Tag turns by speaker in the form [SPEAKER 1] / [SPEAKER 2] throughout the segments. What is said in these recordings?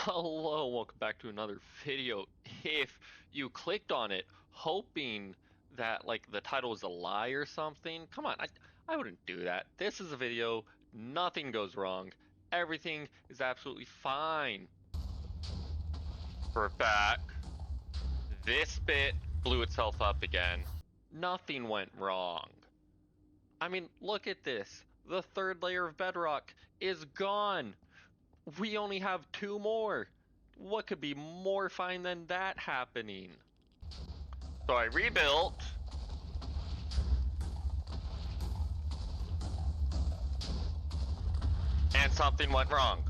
[SPEAKER 1] Hello, welcome back to another video. If you clicked on it hoping that like the title was a lie or something, come on, I wouldn't do that. This is a video, nothing goes wrong. Everything is absolutely fine. For back, this bit blew itself up again. Nothing went wrong. I mean, look at this. The third layer of bedrock is gone. We only have two more. What could be more fine than that happening? So I rebuilt. And something went wrong.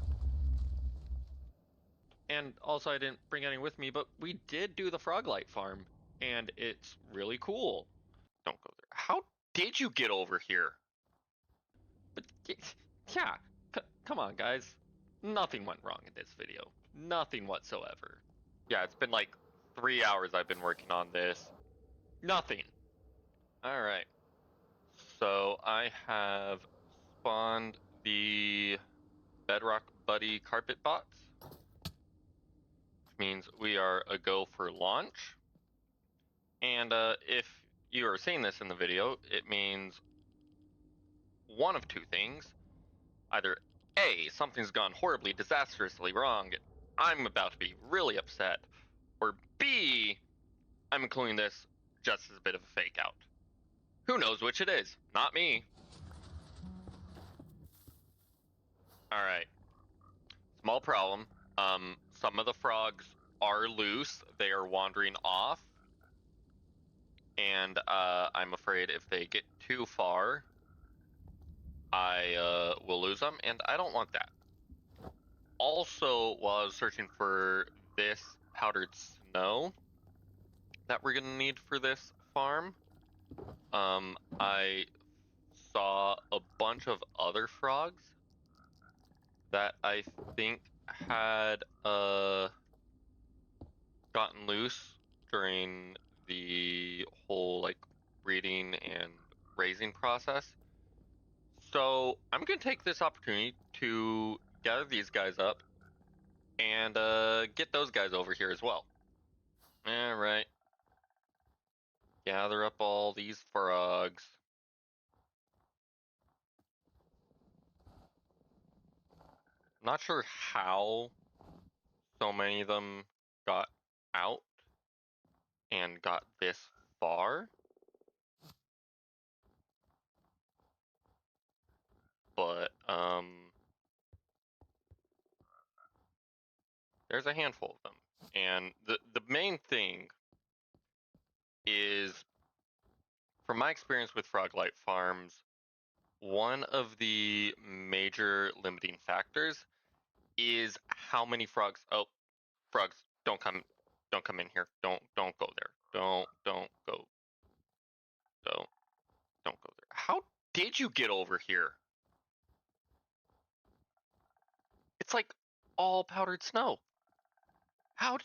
[SPEAKER 1] And also I didn't bring any with me, but we did do the froglight farm. And it's really cool. Don't go there. How did you get over here? But yeah, come on guys. Nothing went wrong in this video. Nothing whatsoever. Yeah, it's been like 3 hours I've been working on this. Nothing. Alright. So I have spawned the bedrock buddy carpet bots, which means we are a go for launch. And if you are seeing this in the video, it means one of two things. Either A, something's gone horribly, disastrously wrong, I'm about to be really upset, or B, I'm including this just as a bit of a fake out. Who knows which it is? Not me. Alright. Small problem. Some of the frogs are loose. They are wandering off. And I'm afraid if they get too far, I will lose them, and I don't want that. Also, while I was searching for this powdered snow that we're gonna need for this farm, I saw a bunch of other frogs that I think had gotten loose during the whole like breeding and raising process. So I'm gonna take this opportunity to gather these guys up and get those guys over here as well. Alright. Gather up all these frogs. Not sure how so many of them got out and got this far. But there's a handful of them. And the main thing is, from my experience with froglight farms, one of the major limiting factors is how many frogs. Oh, frogs, don't come in here. Don't go there. Don't go. Don't go there. How did you get over here? It's like all powdered snow. How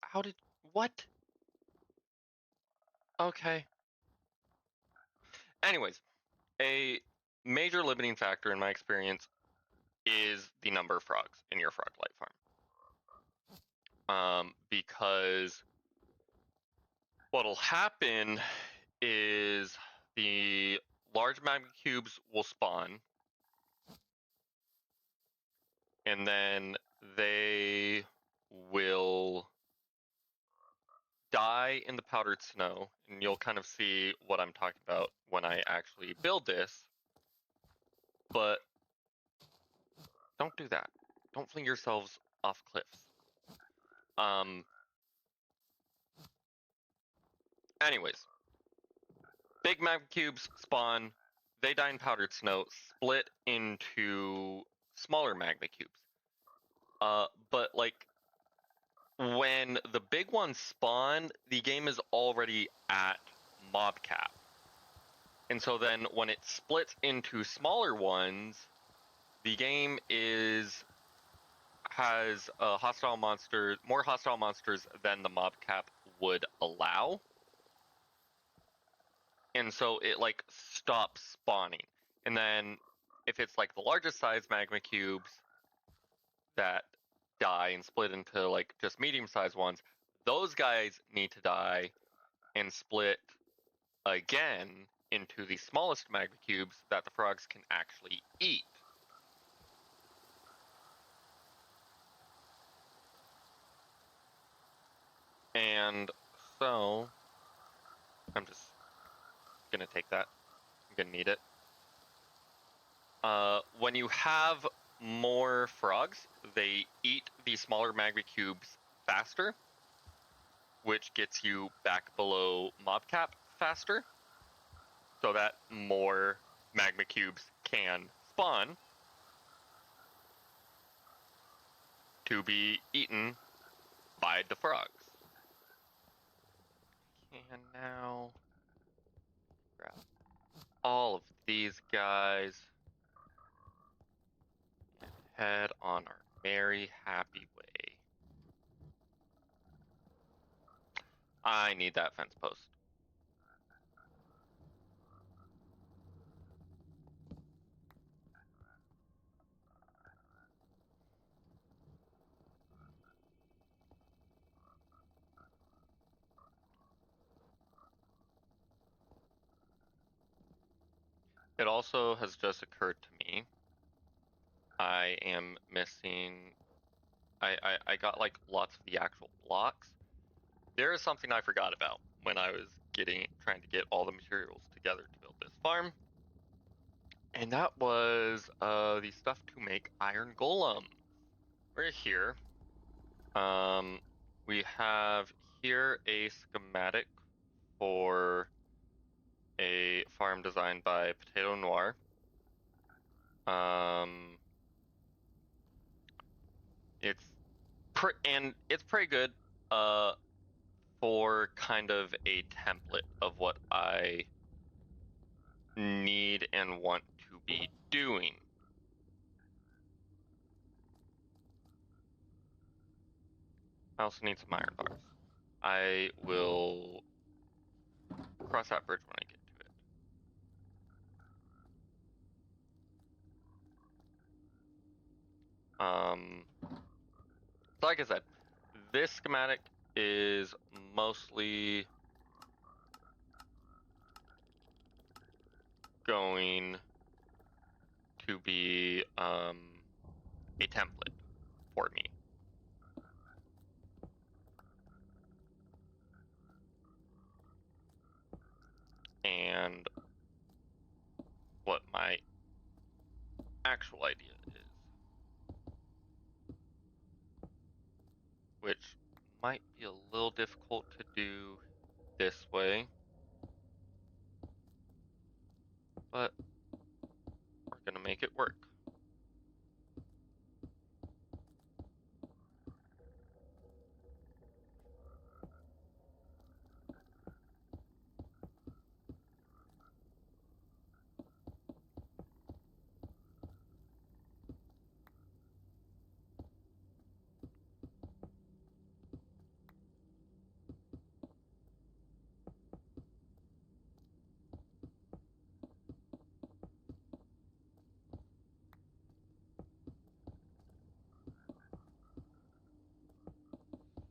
[SPEAKER 1] how did what? Okay. Anyways, a major limiting factor in my experience is the number of frogs in your froglight farm. Because what'll happen is the large magma cubes will spawn, and then they will die in the powdered snow, and you'll kind of see what I'm talking about when I actually build this. But don't do that. Don't fling yourselves off cliffs. Anyways, big magma cubes spawn, they die in powdered snow, split into smaller magma cubes. But like when the big ones spawn, the game is already at mob cap. And so then when it splits into smaller ones, the game has more hostile monsters than the mob cap would allow. And so it like stops spawning. And then if it's like the largest size magma cubes that die and split into like just medium-sized ones, those guys need to die and split again into the smallest magma cubes that the frogs can actually eat. And so I'm just gonna take that. I'm gonna need it. When you have more frogs, they eat the smaller magma cubes faster, which gets you back below mob cap faster, so that more magma cubes can spawn to be eaten by the frogs. And now grab all of these guys and head on our merry happy way. I need that fence post. It also has just occurred to me I am missing. I got like lots of the actual blocks. There is something I forgot about when I was trying to get all the materials together to build this farm, and that was the stuff to make iron golem. We're here. We have here a schematic for a farm designed by Potato Noir. It's it's pretty good for kind of a template of what I need and want to be doing. I also need some iron bars. I will cross that bridge when I get to it. So like I said, this schematic is mostly going to be a template for me. And what my actual idea is, which might be a little difficult to do this way, but we're gonna make it work.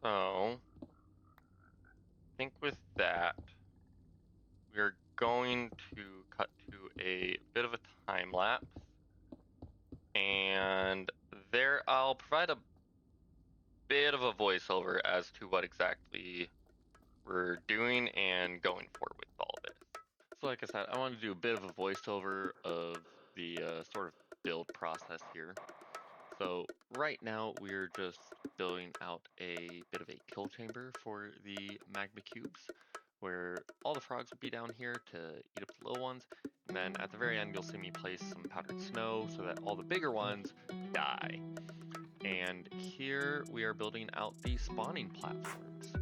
[SPEAKER 1] So, I think with that, we're going to cut to a bit of a time lapse, and there I'll provide a bit of a voiceover as to what exactly we're doing and going forward with all this. So like I said, I wanted to do a bit of a voiceover of the sort of build process here. So right now we're just building out a bit of a kill chamber for the magma cubes, where all the frogs will be down here to eat up the little ones, and then at the very end you'll see me place some powdered snow so that all the bigger ones die. And here we are building out the spawning platforms.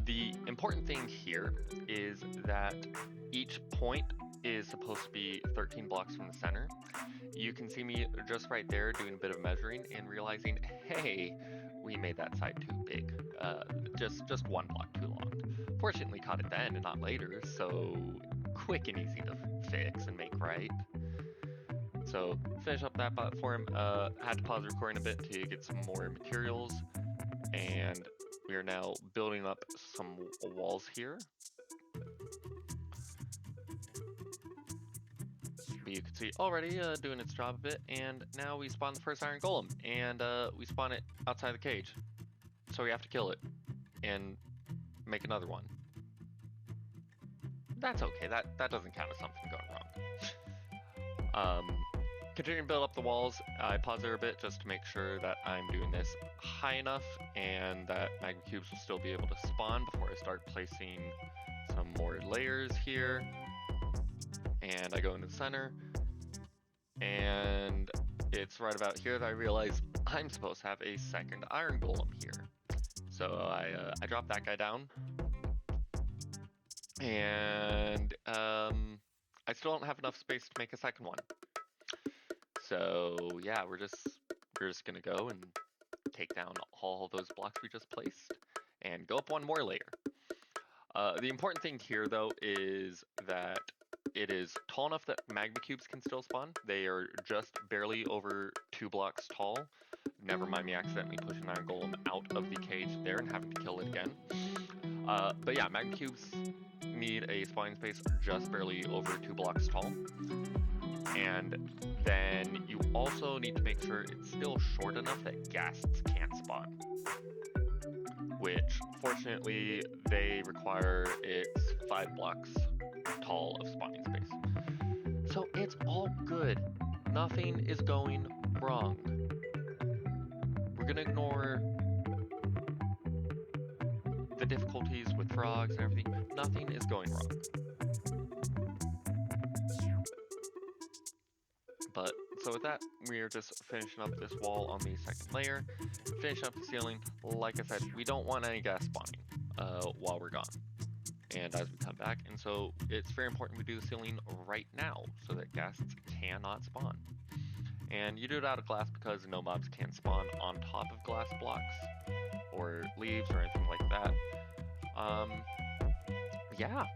[SPEAKER 1] The important thing here is that each point is supposed to be 13 blocks from the center. You can see me just right there doing a bit of measuring and realizing, hey, we made that side too big. Just one block too long. Fortunately caught it then and not later, so quick and easy to fix and make right. So finish up that platform. Had to pause the recording a bit to get some more materials, and we are now building up some walls here. But you can see already doing its job a bit, and now we spawn the first iron golem, and we spawn it outside the cage. So we have to kill it and make another one. That's okay, that doesn't count as something going wrong. Continuing to build up the walls, I pause there a bit just to make sure that I'm doing this high enough and that magma cubes will still be able to spawn before I start placing some more layers here. And I go into the center, and it's right about here that I realize I'm supposed to have a second iron golem here. So I drop that guy down, and I still don't have enough space to make a second one. So yeah, we're just gonna go and take down all those blocks we just placed and go up one more layer. The important thing here though is that it is tall enough that magma cubes can still spawn. They are just barely over 2 blocks tall. Never mind me accidentally pushing iron golem out of the cage there and having to kill it again. But yeah, magma cubes need a spawning space just barely over 2 blocks tall. And then you also need to make sure it's still short enough that ghasts can't spawn. Which, fortunately, they require it's 5 blocks tall of spawning space. So it's all good. Nothing is going wrong. We're gonna ignore the difficulties with frogs and everything. Nothing is going wrong. But so with that, we're just finishing up this wall on the second layer, finishing up the ceiling. Like I said, we don't want any gas spawning while we're gone and as we come back, and so it's very important we do the ceiling right now so that ghasts cannot spawn. And you do it out of glass because no mobs can spawn on top of glass blocks or leaves or anything like that. Yeah,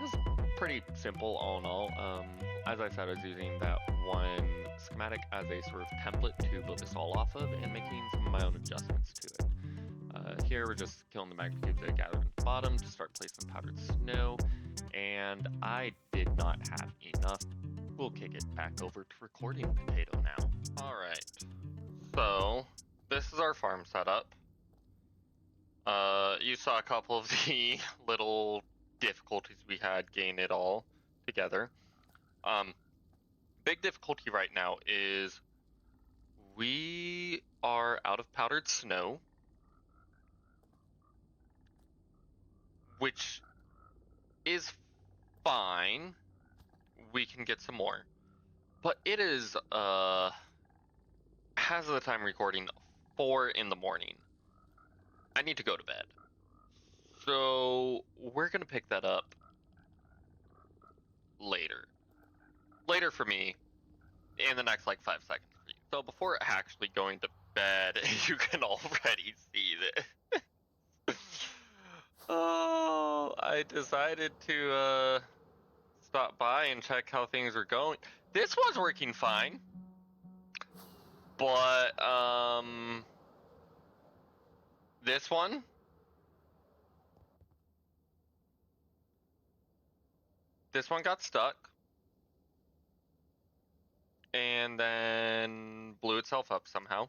[SPEAKER 1] this is pretty simple all in all. As I said, I was using that one schematic as a sort of template to build this all off of and making some of my own adjustments to it. Here we're just killing the magma cubes that gathered at the bottom to start placing powdered snow, and I did not have enough. We'll kick it back over to recording potato now. Alright, so this is our farm setup. You saw a couple of the little difficulties we had getting it all together. Big difficulty right now is we are out of powdered snow, which is fine. We can get some more. But it is, as of the time recording, 4 in the morning. I need to go to bed. So we're gonna pick that up later. Later for me, in the next like 5 seconds for you. So before actually going to bed, you can already see this. Oh, I decided to stop by and check how things are going. This was working fine, but this one, got stuck and then blew itself up somehow.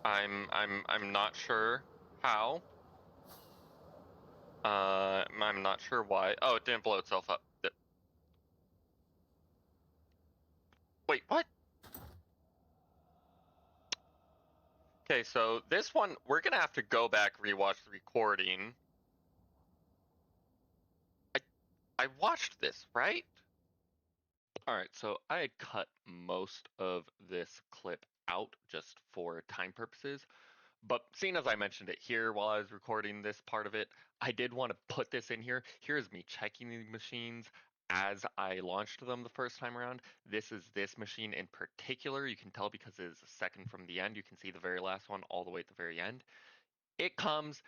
[SPEAKER 1] I'm not sure how. I'm not sure why. Oh, it didn't blow itself up. Wait, what? Okay, so this one, we're gonna have to go back, rewatch the recording. I watched this, right? Alright, so I had cut most of this clip out just for time purposes. But seeing as I mentioned it here while I was recording this part of it, I did want to put this in here. Here's me checking the machines as I launched them the first time around. This is this machine in particular. You can tell because it is the second from the end. You can see the very last one all the way at the very end. It comes,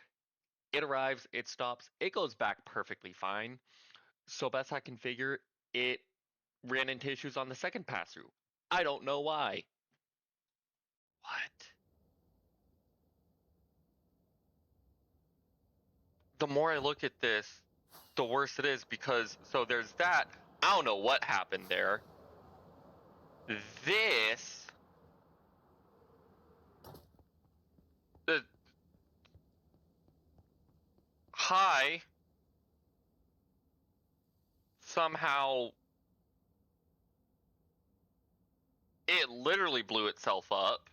[SPEAKER 1] it arrives, it stops, it goes back perfectly fine. So best I can figure, it ran into issues on the second pass through. I don't know why. What? The more I look at this, the worse it is because so there's that. I don't know what happened there. This the high somehow it literally blew itself up.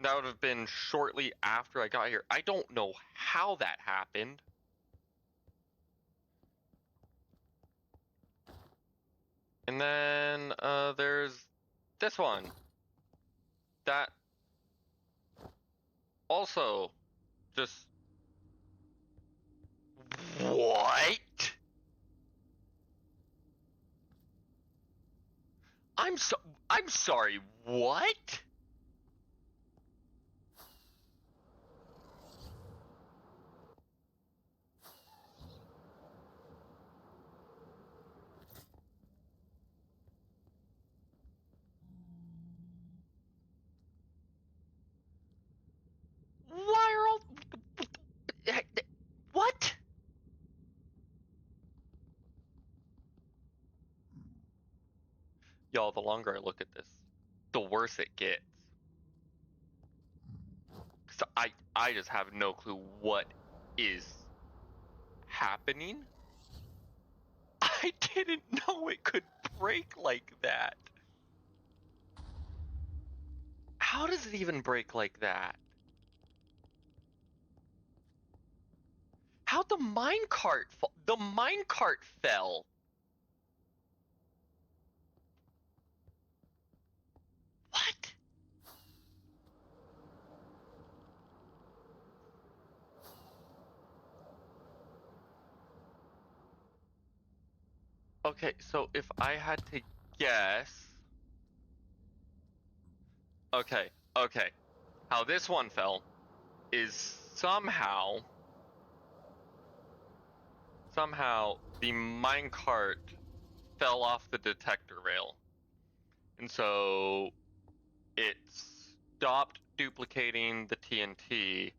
[SPEAKER 1] That would have been shortly after I got here. I don't know how that happened. And then there's this one. That also just what? I'm so I'm sorry. What? Why are all what? Y'all, the longer I look at this, the worse it gets. So I just have no clue what is happening. I didn't know it could break like that. How does it even break like that? How'd the minecart fall? The minecart fell. What? Okay, so if I had to guess. Okay, okay. How this one fell is somehow the minecart fell off the detector rail. And so it stopped duplicating the TNT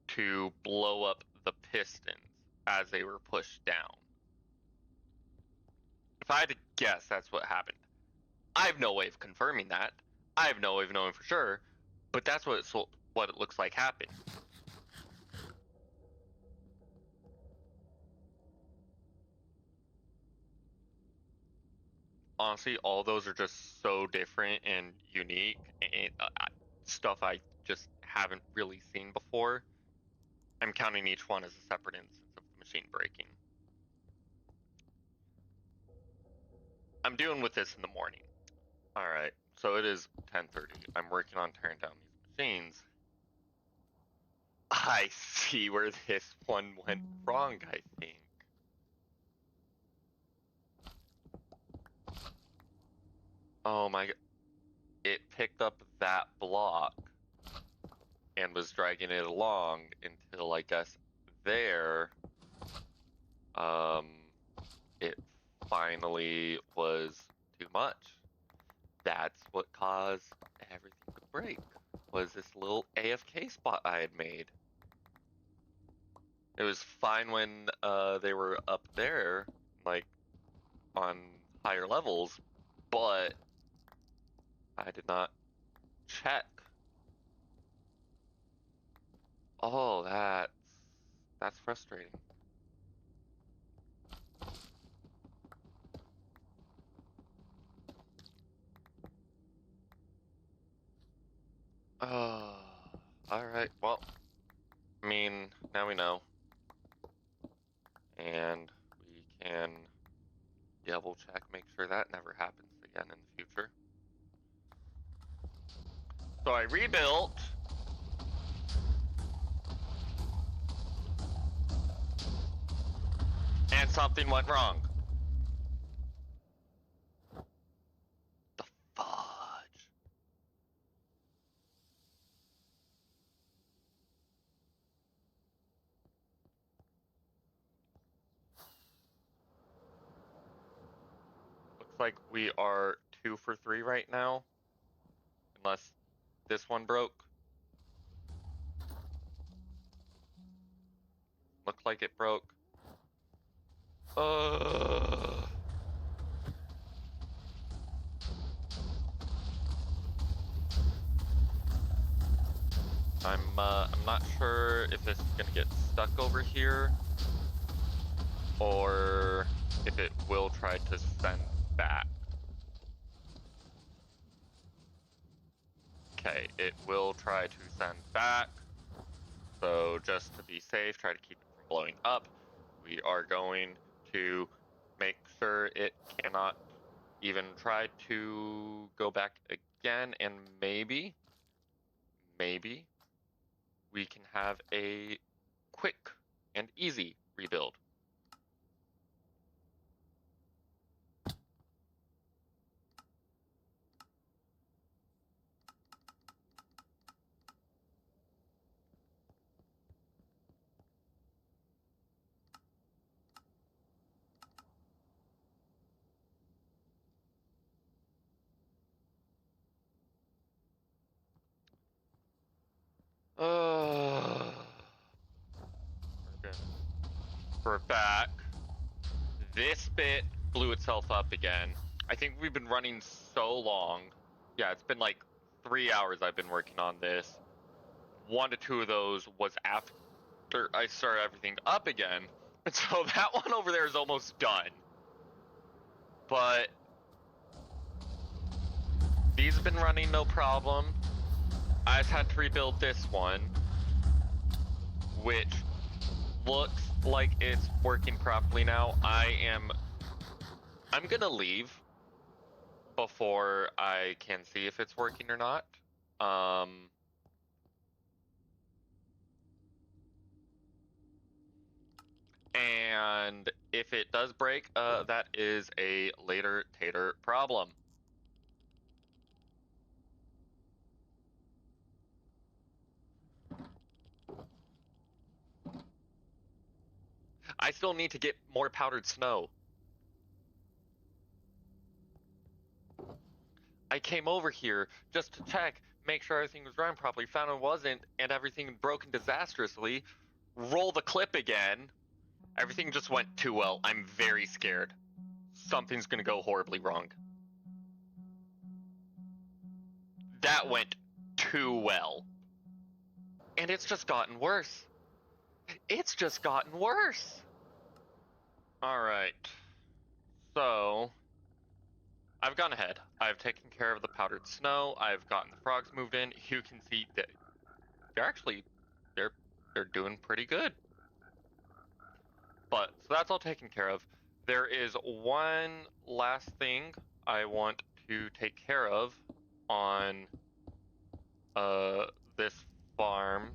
[SPEAKER 1] to blow up the pistons as they were pushed down. If I had to guess, that's what happened. I have no way of confirming that. I have no way of knowing for sure, but that's what it looks like happened. Honestly, all those are just so different and unique and stuff I just haven't really seen before. I'm counting each one as a separate instance of the machine breaking. I'm dealing with this in the morning. All right, so it is 10:30. I'm working on tearing down these machines. I see where this one went wrong, I think. Oh my god. It picked up that block and was dragging it along until I guess there um it finally was too much. That's what caused everything to break. Was this little AFK spot I had made. It was fine when they were up there, like on higher levels, but I did not check. Oh, that's frustrating. Oh, all right. Well, I mean, now we know, and we can double check, make sure that never happens again in the future. So I rebuilt. And something went wrong. The fudge. Looks like we are 2 for 3 right now. Unless this one broke. Looked like it broke. I'm not sure if this is gonna get stuck over here or if it will try to send back. Okay, it will try to send back. So just to be safe, try to keep it from blowing up. We are going to make sure it cannot even try to go back again, and maybe we can have a quick and easy rebuild. We're back. This bit blew itself up again. I think we've been running so long. Yeah, it's been like 3 hours I've been working on this. 1 to 2 of those was after I started everything up again. And so that one over there is almost done. But these have been running no problem. I just had to rebuild this one, which looks like it's working properly now. I'm gonna leave before I can see if it's working or not. And if it does break, that is a later tater problem. I still need to get more powdered snow. I came over here just to check, make sure everything was running properly, found it wasn't, and everything broken disastrously. Roll the clip again. Everything just went too well. I'm very scared. Something's gonna go horribly wrong. That went too well. And it's just gotten worse. It's just gotten worse. Alright. So, I've gone ahead. I've taken care of the powdered snow. I've gotten the frogs moved in. You can see that they're actually, they're doing pretty good. But, so that's all taken care of. There is one last thing I want to take care of on this farm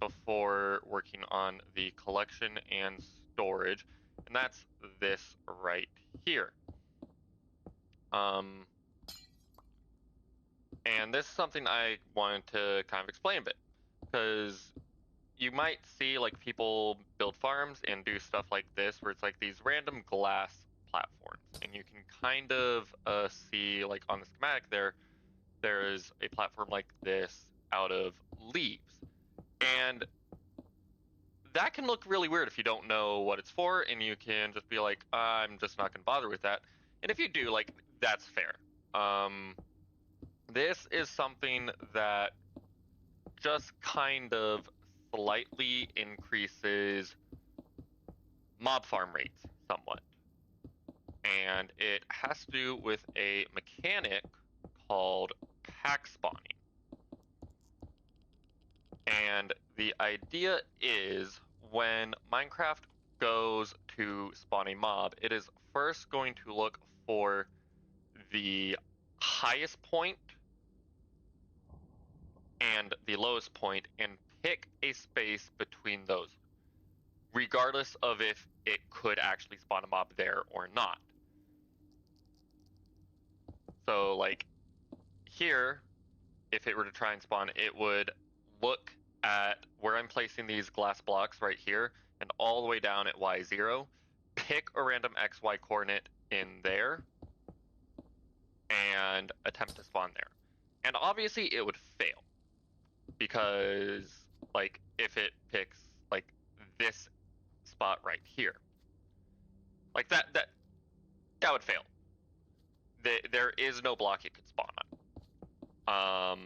[SPEAKER 1] before working on the collection and storage, and that's this right here. And this is something I wanted to kind of explain a bit, because you might see like people build farms and do stuff like this where it's like these random glass platforms, and you can kind of see like on the schematic there's a platform like this out of leaves, and that can look really weird if you don't know what it's for, and you can just be like, I'm just not gonna bother with that. And if you do, like, that's fair. This is something that just kind of slightly increases mob farm rates somewhat. And it has to do with a mechanic called pack spawning. And the idea is when Minecraft goes to spawn a mob, it is first going to look for the highest point and the lowest point and pick a space between those, regardless of if it could actually spawn a mob there or not. So, like, here, if it were to try and spawn, it would look at where I'm placing these glass blocks right here and all the way down at Y0, pick a random XY coordinate in there, and attempt to spawn there. And obviously it would fail because like if it picks like this spot right here, like that would fail. There is no block it could spawn on.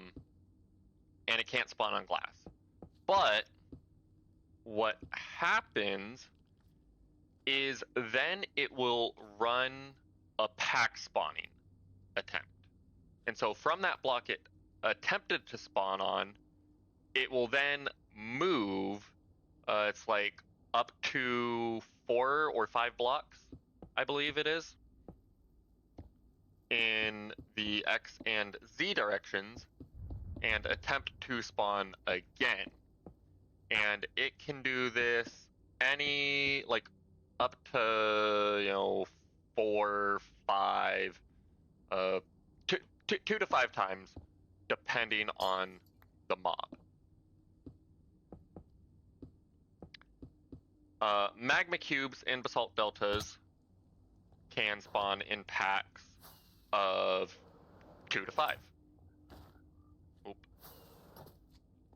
[SPEAKER 1] And it can't spawn on glass. But what happens is then it will run a pack spawning attempt. And so from that block it attempted to spawn on, it will then move, it's like up to 4 or 5 blocks, I believe it is, in the X and Z directions, and attempt to spawn again. And it can do this any, like, up to, 4, 5, two to 5 times, depending on the mob. Magma cubes and basalt deltas can spawn in packs of 2 to 5. Oop.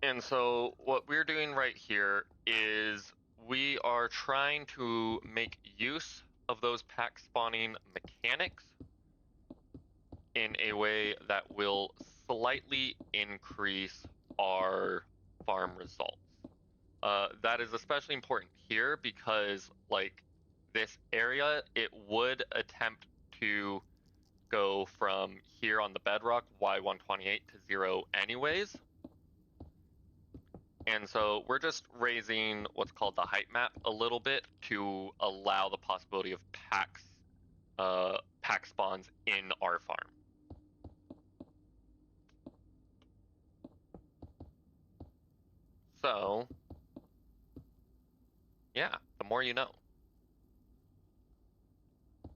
[SPEAKER 1] And so what we're doing right here is we are trying to make use of those pack spawning mechanics in a way that will slightly increase our farm results. That is especially important here because, like, this area, it would attempt to go from here on the bedrock Y128 to 0 anyways. And so we're just raising what's called the height map a little bit to allow the possibility of pack spawns in our farm. So, yeah, the more you know.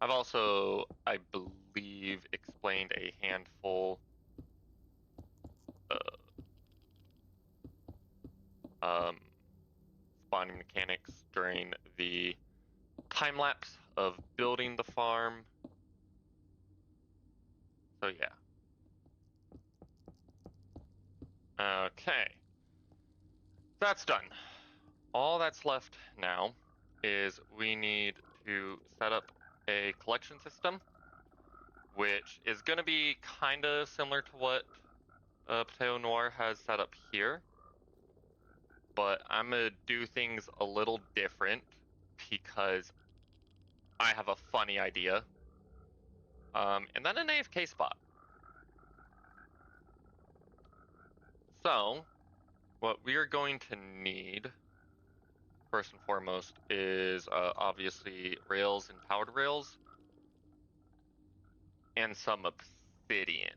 [SPEAKER 1] I've also, I believe, explained a handful spawning mechanics during the time lapse of building the farm. So yeah. Okay. That's done. All that's left now is we need to set up a collection system, which is going to be kind of similar to what Potato Noir has set up here. But I'm going to do things a little different because I have a funny idea. And then an AFK spot. So, what we are going to need, first and foremost, is obviously rails and powered rails, and some obsidian.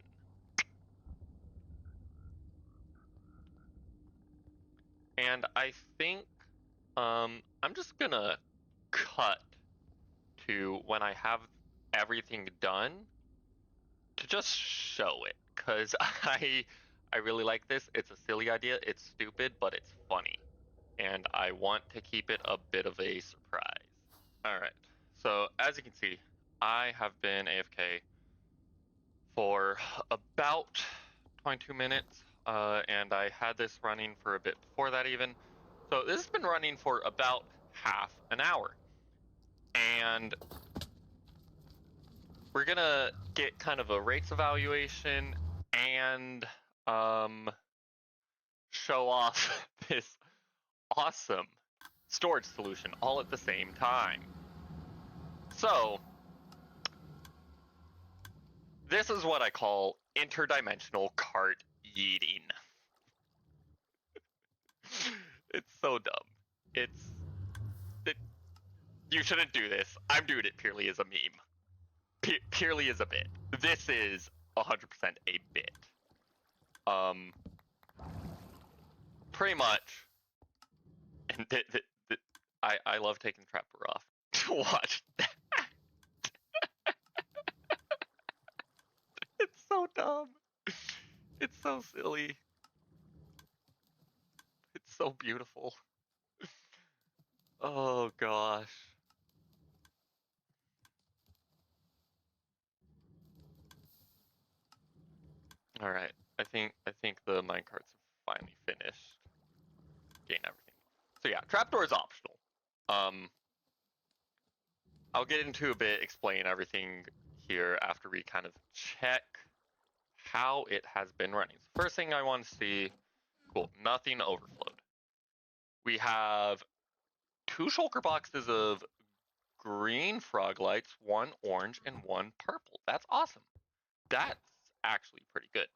[SPEAKER 1] And I think I'm just gonna cut to when I have everything done to just show it, because I really like this. It's a silly idea, it's stupid, but it's funny. And I want to keep it a bit of a surprise. Alright, so as you can see, I have been AFK for about 22 minutes, and I had this running for a bit before that even. So this has been running for about half an hour. And we're gonna get kind of a rates evaluation and show off this awesome storage solution all at the same time. So, this is what I call interdimensional cart yeeting. It's so dumb. You shouldn't do this. I'm doing it purely as a meme. Purely as a bit. This is 100% a bit. Pretty much. And I love taking the trapper off to watch that. It's so dumb. It's so silly. It's so beautiful. Oh gosh. All right. I think the minecarts have finally finished getting everything. So yeah, trapdoor is optional. I'll get into a bit, explain everything here after we kind of check how it has been running. So first thing I want to see, cool, nothing overflowed. We have 2 shulker boxes of green froglights, 1 orange and 1 purple. That's awesome. That's actually pretty good.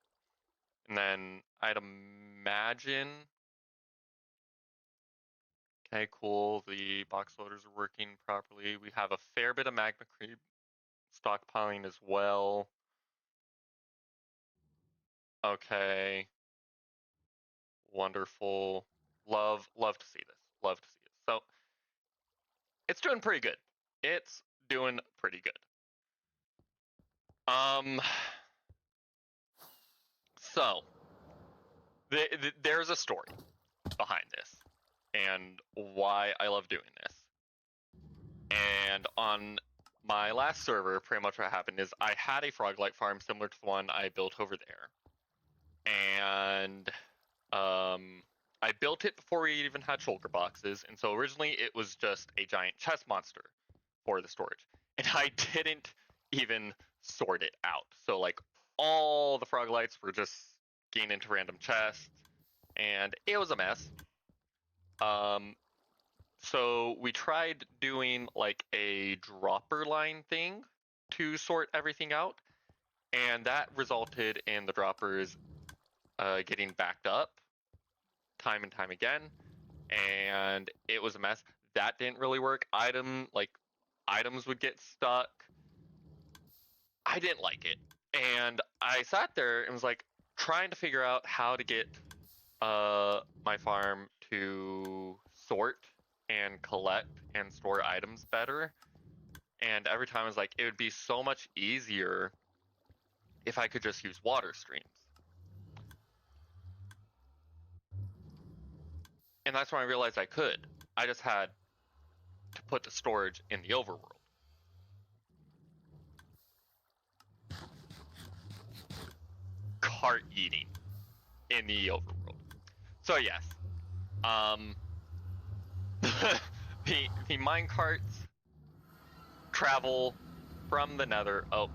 [SPEAKER 1] And then I'd imagine, okay, cool, the box loaders are working properly. We have a fair bit of magma creep stockpiling as well. Okay. Wonderful. Love to see this. Love to see this. So it's doing pretty good. It's doing pretty good. Um so there's a story behind this and why I love doing this. And on my last server, pretty much what happened is I had a froglight farm similar to the one I built over there. And I built it before we even had shulker boxes, and so originally it was just a giant chest monster for the storage. And I didn't even sort it out. So like all the froglights were just getting into random chests, and it was a mess. So we tried doing like a dropper line thing to sort everything out, and that resulted in the droppers getting backed up time and time again, and it was a mess. That didn't really work. Items would get stuck. I didn't like it, and I sat there and was like trying to figure out how to get my farm to sort and collect and store items better. And every time I was like, it would be so much easier if I could just use water streams. And that's when I realized I could. I just had to put the storage in the overworld. Cart eating in the overworld. So yes, um, the mine carts travel from the Nether. Oh,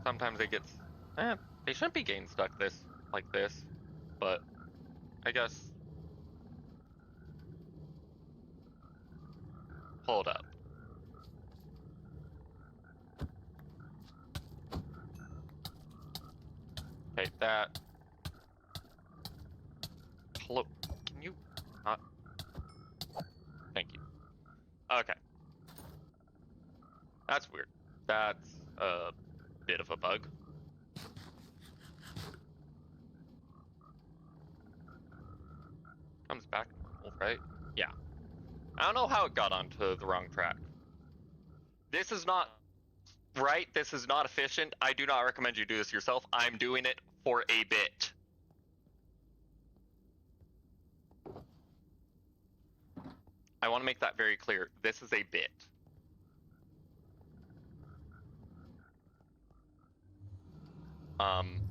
[SPEAKER 1] sometimes they get. They shouldn't be getting stuck like this, but I guess. Hold up. Okay, that. Hello. Can you not? Thank you. Okay. That's weird. That's a bit of a bug. Comes back normal, right? Yeah. I don't know how it got onto the wrong track. This is not right. This is not efficient. I do not recommend you do this yourself. I'm doing it for a bit. I want to make that very clear. This is a bit.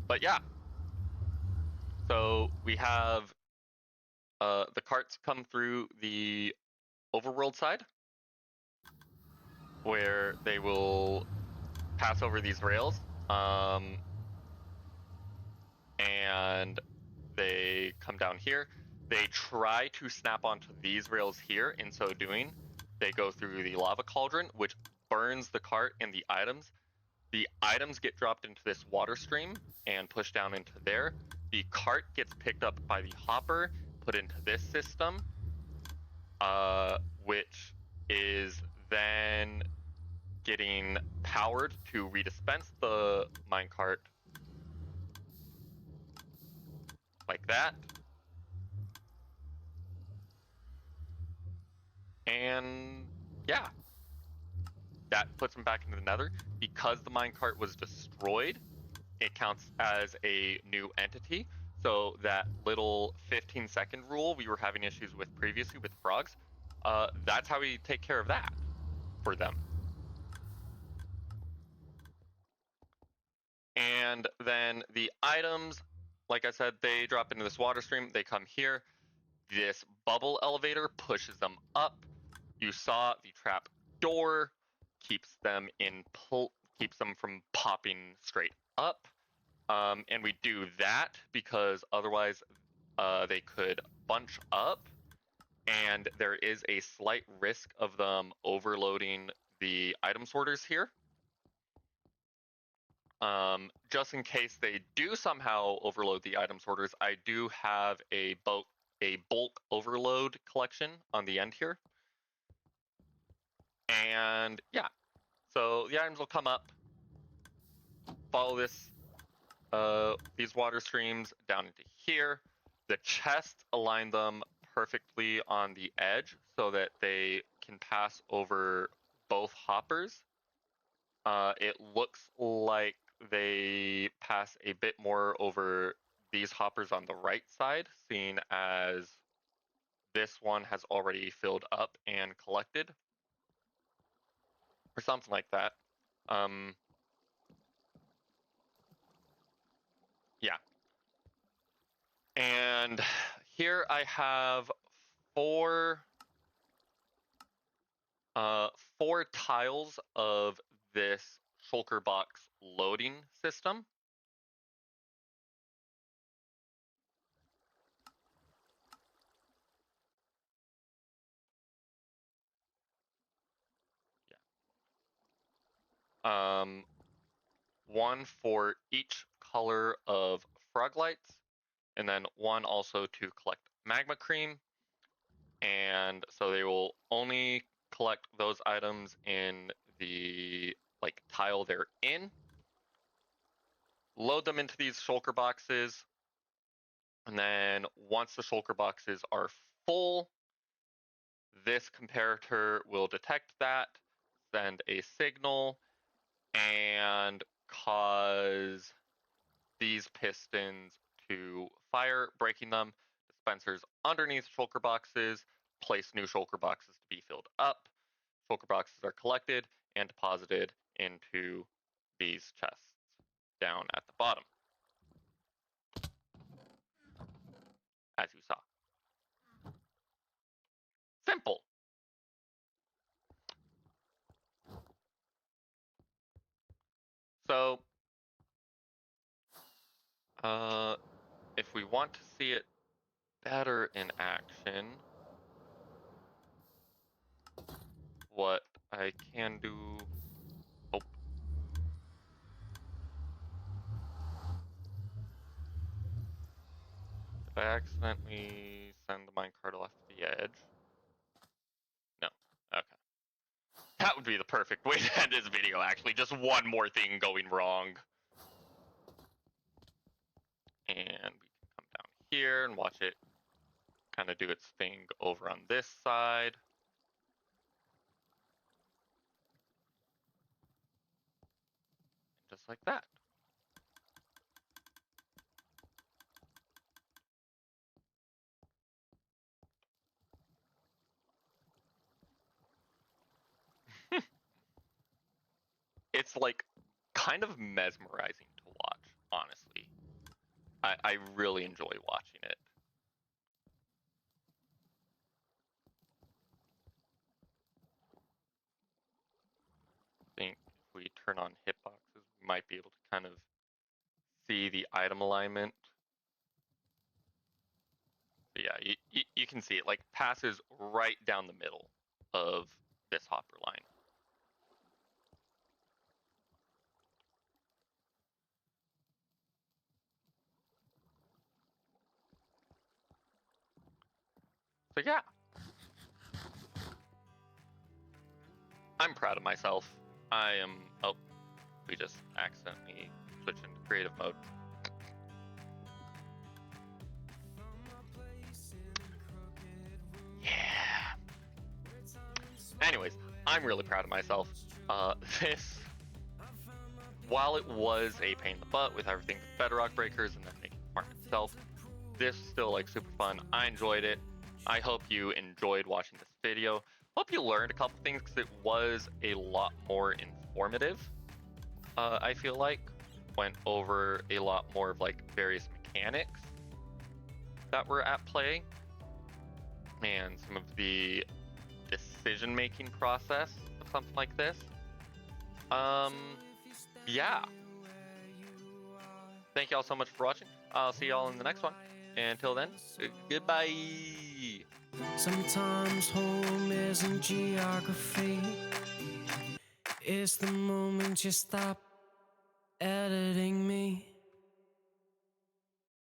[SPEAKER 1] But yeah. So we have the carts come through the overworld side, where they will pass over these rails, and they come down here. They try to snap onto these rails here. In so doing, they go through the lava cauldron, which burns the cart and the items. The items get dropped into this water stream and pushed down into there. The cart gets picked up by the hopper, put into this system, which is then getting powered to redispense the minecart like that. And yeah, that puts them back into the Nether. Because the minecart was destroyed, it counts as a new entity. So that little 15-second rule we were having issues with previously with frogs, that's how we take care of that for them. And then the items, like I said, they drop into this water stream. They come here. This bubble elevator pushes them up. You saw the trap door keeps them keeps them from popping straight up. And we do that because otherwise they could bunch up, and there is a slight risk of them overloading the item sorters here. Just in case they do somehow overload the item sorters, I do have a bulk overload collection on the end here. And yeah, so the items will come up, follow these water streams down into here. The chests align them perfectly on the edge so that they can pass over both hoppers. It looks like they pass a bit more over these hoppers on the right side, seeing as this one has already filled up and collected, or something like that. Yeah. And here I have four tiles of this shulker box loading system. Yeah. One for each color of froglights, and then one also to collect magma cream. And so they will only collect those items in the tile they're in. Load them into these shulker boxes, and then once the shulker boxes are full, this comparator will detect that, send a signal, and cause these pistons to fire, breaking them. Dispensers underneath shulker boxes place new shulker boxes to be filled up. Shulker boxes are collected and deposited into these chests down at the bottom, as you saw. Simple. So, if we want to see it better in action, what I can do... Oh. Did I accidentally send the minecart off the edge? No. Okay. That would be the perfect way to end this video, actually. Just one more thing going wrong. And we can come down here and watch it kind of do its thing over on this side. Just like that. It's like kind of mesmerizing to watch, honestly. I really enjoy watching it. I think if we turn on hitboxes, we might be able to kind of see the item alignment. But yeah, you can see it like passes right down the middle of this hopper line. So yeah, I'm proud of myself. I am... Oh, we just accidentally switched into creative mode. Yeah. Anyways, I'm really proud of myself. This, while it was a pain in the butt with everything with bedrock breakers and then making the farm itself, this is still like super fun. I enjoyed it. I hope you enjoyed watching this video. Hope you learned a couple things because it was a lot more informative, I feel like. went over a lot more of like various mechanics that were at play and some of the decision-making process of something like this. Yeah. Thank you all so much for watching. I'll see y'all in the next one. Until then, goodbye.
[SPEAKER 2] Sometimes home isn't geography. It's the moment you stop editing me.